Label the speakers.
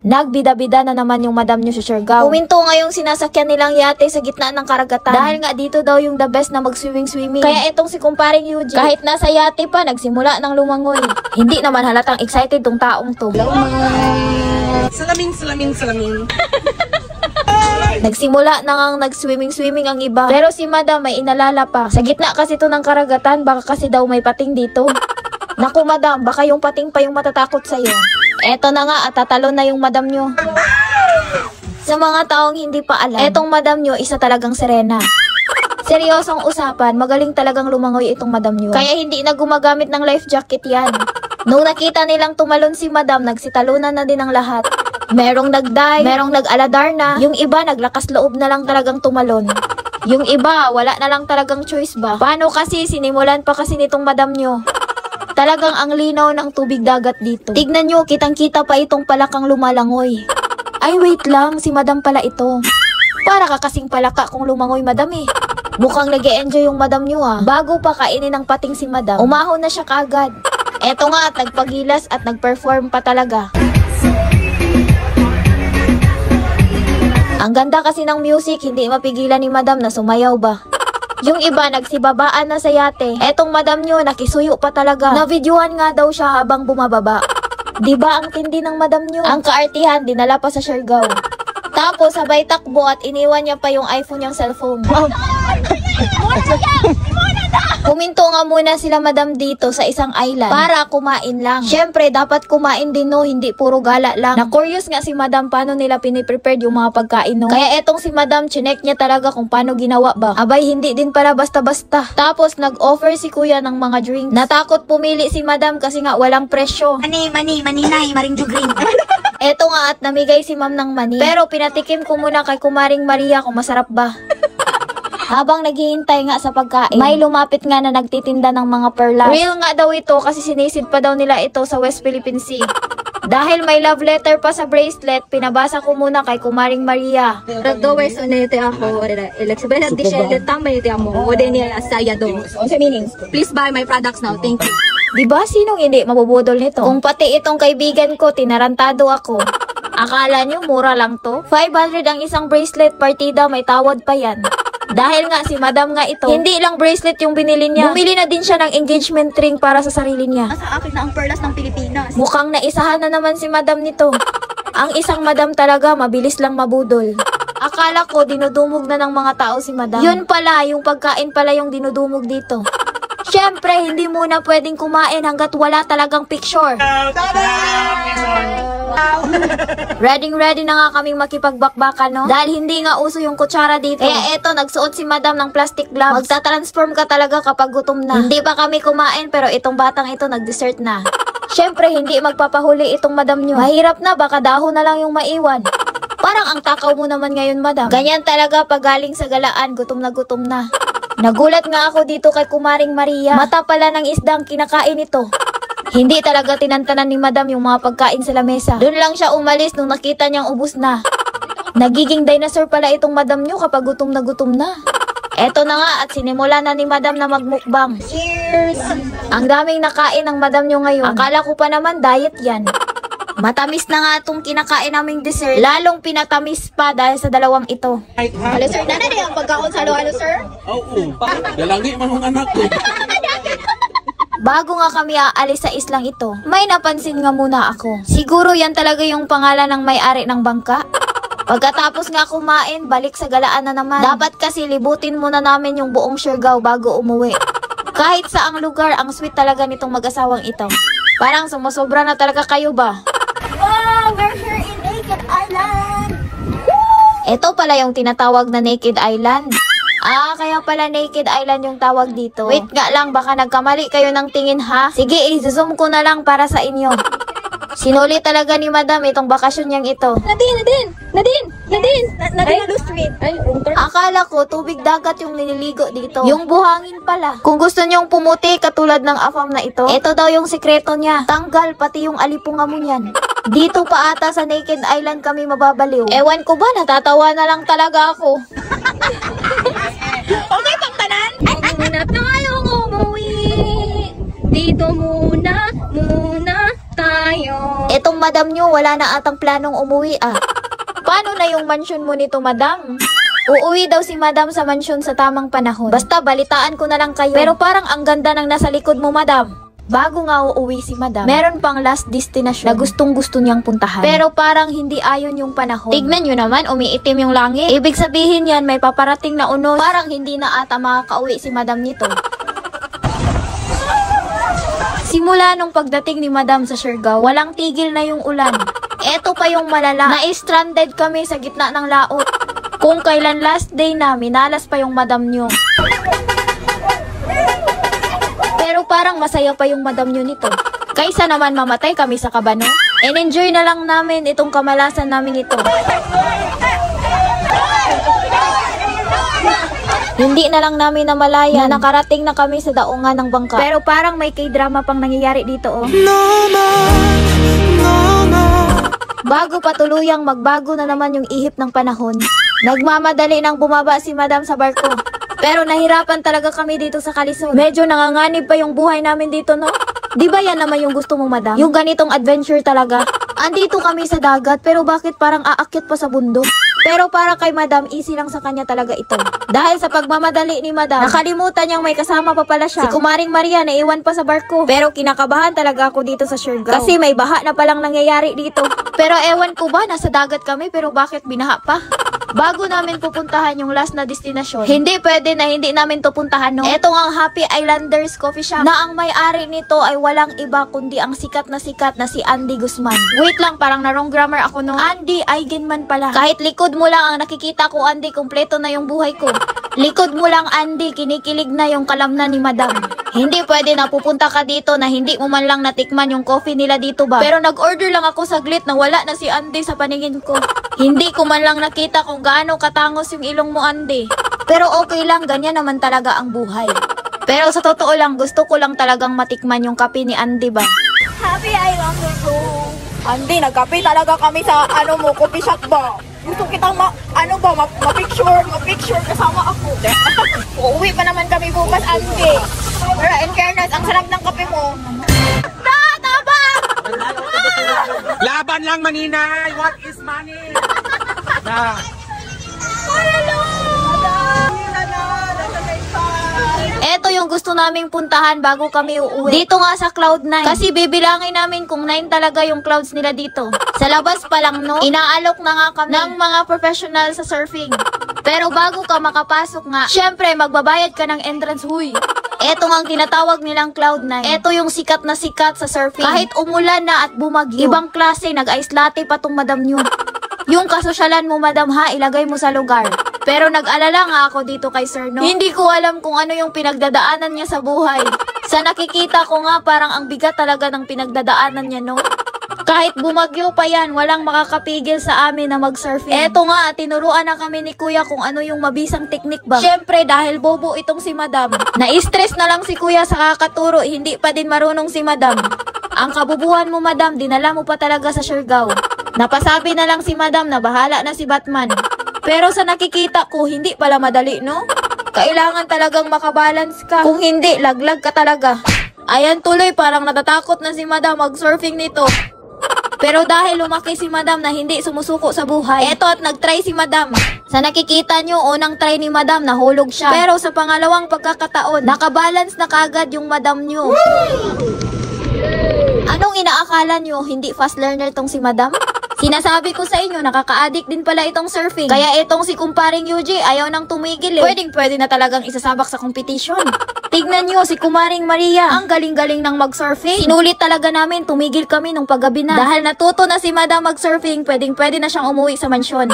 Speaker 1: Nagbida-bida na naman yung madam nyo sa Siargao. Huminto nga yung sinasakyan nilang yate sa gitna ng karagatan. Dahil nga dito daw yung the best na mag-swimming. Kaya itong si kumparing Eugene, kahit nasa yate pa, nagsimula ng lumangoy. Hindi naman halatang excited tong taong to.
Speaker 2: Salamin.
Speaker 1: Nagsimula na ngang nag-swimming ang iba. Pero si madam may inalala pa. Sa gitna kasi to ng karagatan, baka kasi daw may pating dito. Naku madam, baka yung pating pa yung matatakot sa'yo. Eto na nga at tatalon na yung madam nyo. Sa mga taong hindi pa alam, etong madam nyo isa talagang serena. Seryosong usapan, magaling talagang lumangoy itong madam nyo. Kaya hindi na gumagamit ng life jacket yan. Nung nakita nilang tumalon si madam, nagsitalunan na din ang lahat. Merong nagdive, merong nag-aladar na, yung iba naglakas loob na lang talagang tumalon. Yung iba, wala na lang talagang choice ba? Paano kasi sinimulan pa kasi nitong madam nyo? Talagang ang linaw ng tubig dagat dito. Tignan nyo, kitang-kita pa itong palakang lumalangoy. Ay wait lang, si madam pala ito. Para ka kasing palaka kung lumangoy madam eh. Mukhang nag-e-enjoy yung madam nyo ah. Bago pa kainin ng pating si madam, umahon na siya kaagad. Eto nga at nagpagilas at nag-perform pa talaga. Ang ganda kasi ng music, hindi mapigilan ni madam na sumayaw ba. Yung iba nagsibabaan na sa yate. Etong madam nyo nakisuyo pa talaga. Na-videohan nga daw siya habang bumababa. Diba ang tindi ng madam nyo? Ang kaartihan dinala pa sa Siargao. Tapos sabay takbo at iniwan niya pa yung iPhone niyang cellphone. Huminto nga muna sila madam dito sa isang island para kumain lang. Syempre dapat kumain din no, hindi puro gala lang. Na-curious nga si madam paano nila piniprepare yung mga pagkain no. Kaya etong si madam chinek niya talaga kung paano ginawa ba. Abay hindi din para basta-basta. Tapos nag-offer si kuya ng mga drinks. Natakot pumili si madam kasi nga walang presyo.
Speaker 3: Maninay, maring green.
Speaker 1: Eto nga at namigay si ma'am ng mani. Pero pinatikim ko muna kay kumaring Maria kung masarap ba. Habang naghihintay nga sa pagkain, may lumapit nga na nagtitinda ng mga perlas. Real nga daw ito kasi sinisid pa daw nila ito sa West Philippine Sea. Dahil may love letter pa sa bracelet, pinabasa ko muna kay kumaring Maria.
Speaker 3: Ragdowers unete ako, eleksibela di siya tamay iti amo, wade niya asaya do. Unsa meaning? Please buy my products now, thank you.
Speaker 1: Diba sinong hindi mabubudol nito? Kung pati itong kaibigan ko, tinarantado ako. Akala nyo mura lang to? 500 ang isang bracelet, partida may tawad pa yan. Dahil nga si madam nga ito, hindi lang bracelet yung binili niya. Bumili na din siya ng engagement ring para sa sarili niya.
Speaker 3: Sa akin na ang perlas ng Pilipinas.
Speaker 1: Mukhang naisahan na naman si madam nito. Ang isang madam talaga, mabilis lang mabudol. Akala ko dinudumog na ng mga tao si madam. Yun pala, yung pagkain pala yung dinudumog dito. Siyempre, hindi muna pwedeng kumain hanggat wala talagang picture. Ready na nga kaming makipagbakbakan, no? Dahil hindi nga uso yung kutsara dito. Kaya eto, nagsuot si madam ng plastic gloves. Magta-transform ka talaga kapag gutom na. Hindi pa kami kumain, pero itong batang ito nag-dessert na. Siyempre, hindi magpapahuli itong madam nyo. Mahirap na, baka dahon na lang yung maiwan. Parang ang takaw mo naman ngayon, madam. Ganyan talaga pag galing sa galaan, gutom na. Nagulat nga ako dito kay kumaring Maria. Mata pala ng isdang kinakain ito. Hindi talaga tinantanan ni madam yung mga pagkain sa lamesa. Doon lang siya umalis nung nakita niyang ubos na. Nagiging dinosaur pala itong madam nyo kapag gutom na. Eto na nga at sinimula na ni madam na magmukbang.
Speaker 3: Cheers!
Speaker 1: Ang daming nakain ng madam nyo ngayon. Akala ko pa naman diet yan. Matamis na nga itong kinakain naming dessert. Lalong pinatamis pa dahil sa dalawang ito.
Speaker 3: Hello sir, nanay ang pagkaon sa halo-halo sir?
Speaker 2: Oo. Dalagi man ang anak ko.
Speaker 1: Bago nga kami aalis sa islang ito, may napansin nga muna ako. Siguro yan talaga yung pangalan ng may-ari ng bangka. Pagkatapos nga kumain, balik sa galaan na naman. Dapat kasi libutin muna namin yung buong Siargao bago umuwi. Kahit sa ang lugar, ang sweet talaga nitong mag-asawang ito. Parang sumusobra na talaga kayo ba?
Speaker 3: Wow, we're here in Naked Island!
Speaker 1: Ito pala yung tinatawag na Naked Island. Kaya pala Naked Island yung tawag dito. Wait nga lang, baka nagkamali kayo ng tingin ha? Sige, i-zoom ko na lang para sa inyo. Sinuli talaga ni madam itong bakasyon niyang ito.
Speaker 3: Nadine! Street.
Speaker 1: Akala ko tubig dagat yung nililigo dito. Yung buhangin pala. Kung gusto niyong pumuti katulad ng afam na ito, ito daw yung sikreto niya. Tanggal pati yung alipunga mo niyan. Dito pa ata sa Naked Island kami mababaliw. Ewan ko ba, natatawa na lang talaga ako.
Speaker 3: Okay, pangtanan? Hindi na tayong umuwi. Dito muna tayo.
Speaker 1: Etong madam nyo, wala na atang planong umuwi ah. Paano na yung mansyon mo nito, madam? Uuwi daw si madam sa mansyon sa tamang panahon. Basta balitaan ko na lang kayo. Pero parang ang ganda ng nasa likod mo, madam. Bago nga uuwi si madam, meron pang last destination na gustong-gusto niyang puntahan. Pero parang hindi ayon yung panahon. Tignan nyo naman, umiitim yung langit. Ibig sabihin yan, may paparating na unos. Parang hindi na ata makakauwi si madam nito. Simula nung pagdating ni madam sa Siargao, walang tigil na yung ulan. Eto pa yung malala, na-stranded kami sa gitna ng laot. Kung kailan last day na, minalas pa yung madam nyo. Pero parang masaya pa yung madam nyo nito. Kaysa naman mamatay kami sa kabano. En-enjoy na lang namin itong kamalasan namin ito. Hindi na lang namin namalayan na nakarating na kami sa daungan ng bangka. Pero parang may K-drama pang nangyayari dito oh. Bago pa tuluyang magbago na naman yung ihip ng panahon, nagmamadali nang bumaba si madam sa barko. Pero nahirapan talaga kami dito sa Kalisod. Medyo nanganganib pa yung buhay namin dito, no? Di ba yan naman yung gusto mo, madam? Yung ganitong adventure talaga. Andito kami sa dagat, pero bakit parang aakyat pa sa bundok? Pero para kay madam, easy lang sa kanya talaga ito. Dahil sa pagmamadali ni madam, nakalimutan niyang may kasama pa pala siya. Si Kumaring Maria naiwan pa sa barko. Pero kinakabahan talaga ako dito sa Siargao. Kasi may baha na palang nangyayari dito. Pero ewan ko ba, nasa dagat kami, pero bakit binaha pa? Bago namin pupuntahan yung last na destinasyon, hindi pwede na hindi namin to puntahan, no? Etong ang Happy Islanders Coffee Shop na ang may-ari nito ay walang iba kundi ang sikat na si Andy Guzman. Wait lang, parang narong grammar ako, no? Andy Eigenman pala. Kahit likod mo lang ang nakikita ko, Andy, kompleto na yung buhay ko. Likod mo lang, Andy, kinikilig na yung kalamnan ni madam. Hindi pwede na pupunta ka dito na hindi mo man lang natikman yung coffee nila dito ba? Pero nag-order lang ako saglit na wala na si Andy sa paningin ko. Hindi ko man lang nakita kung gaano katangos yung ilong mo, Andy. Pero okay lang, ganyan naman talaga ang buhay. Pero sa totoo lang, gusto ko lang talagang matikman yung kape ni Andy ba?
Speaker 3: Happy Islander ko.
Speaker 4: Andy, nagkape talaga kami sa coffee shop ba? Gusto kitang ma-picture kasama ako. Uuwi pa naman kami bukas, Andy. Pero in fairness, ang sarap ng kape mo.
Speaker 2: Laban lang, maninay! What is money? Na.
Speaker 1: Eto yung gusto naming puntahan bago kami uuwi. Dito nga sa Cloud9. Kasi bibilangin namin kung 9 talaga yung clouds nila dito. Sa labas pa lang, no? Inaalok na nga kami ng mga professional sa surfing. Pero bago ka makapasok nga, syempre magbabayad ka ng entrance, huy. Eto nga ang tinatawag nilang Cloud9. Eto yung sikat na sikat sa surfing. Kahit umulan na at bumagyo, ibang klase, nag-ice latte pa tong madam nyo. Yung kasosyalan mo, madam, ha, ilagay mo sa lugar. Pero nag-alala nga ako dito kay sir, no? Hindi ko alam kung ano yung pinagdadaanan niya sa buhay. Sa nakikita ko nga, parang ang bigat talaga ng pinagdadaanan niya, no? Kahit bumagyo pa yan, walang makakapigil sa amin na mag-surfing. Eto nga, tinuruan na kami ni kuya kung ano yung mabisang teknik ba. Syempre, dahil bobo itong si madam. Na-stress na lang si kuya sa kakaturo, hindi pa din marunong si madam. Ang kabubuhan mo, madam, dinala mo pa talaga sa Siargao. Napasabi na lang si madam na bahala na si Batman. Pero sa nakikita ko, hindi pala madali, no? Kailangan talagang makabalance ka. Kung hindi, laglag ka talaga. Ayan tuloy, parang natatakot na si madam mag-surfing nito. Pero dahil lumaki si madam na hindi sumusuko sa buhay, eto at nag-try si madam. Sa nakikita nyo, unang try ni madam, nahulog siya. Pero sa pangalawang pagkakataon, nakabalance na kagad yung madam nyo. Anong inaakala nyo, hindi fast learner tong si madam? Sinasabi ko sa inyo, nakaka-addict din pala itong surfing. Kaya itong si kumparing Yuji, ayaw nang tumigil eh. Pwedeng-pwede na talagang isasabak sa competition. Tignan nyo, si Kumaring Maria, ang galing-galing ng mag-surfing. Sinulit talaga namin, tumigil kami nung paggabi na. Dahil natuto na si madam mag-surfing, pwedeng-pwede na siyang umuwi sa mansyon.